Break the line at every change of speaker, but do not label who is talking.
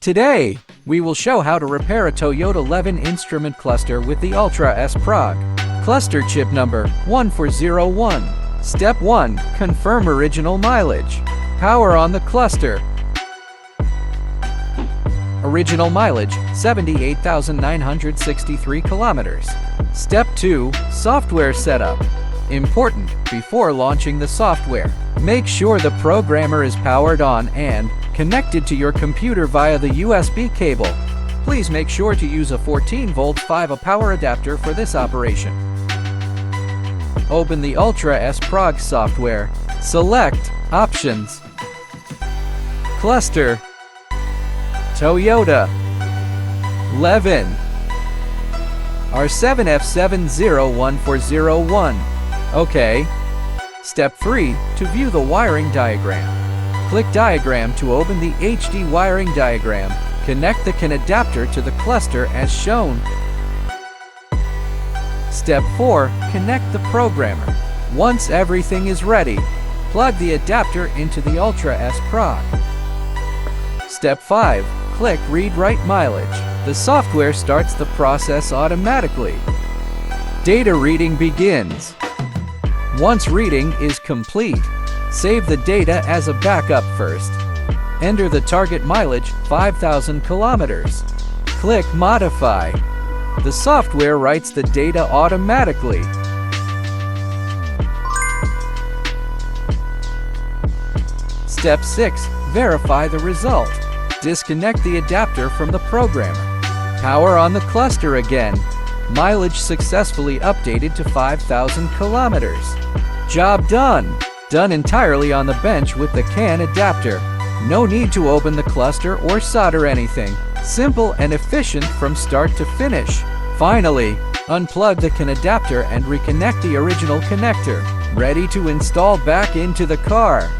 Today, we will show how to repair a Toyota Levin instrument cluster with the Ultra-S Prog. Cluster chip number 1401. Step 1. Confirm original mileage. Power on the cluster. Original mileage, 78,963 kilometers. Step 2. Software setup. Important, before launching the software, make sure the programmer is powered on and connected to your computer via the USB cable. Please make sure to use a 14-volt 5A power adapter for this operation. Open the Ultra-S Prog software. Select Options. Cluster. Toyota. Levin. R7F701401. OK. Step 3. To view the wiring diagram. Click Diagram to open the HD wiring diagram. Connect the CAN adapter to the cluster as shown. Step 4. Connect the programmer. Once everything is ready, plug the adapter into the Ultra-S Prog. Step 5. Click Read-Write Mileage. The software starts the process automatically. Data reading begins. Once reading is complete, save the data as a backup first. Enter the target mileage, 5,000 kilometers. Click Modify. The software writes the data automatically. Step 6. Verify the result. Disconnect the adapter from the programmer. Power on the cluster again. Mileage successfully updated to 5,000 kilometers. Job done. Done entirely on the bench with the CAN adapter. No need to open the cluster or solder anything. Simple and efficient from start to finish. Finally, unplug the CAN adapter and reconnect the original connector. Ready to install back into the car.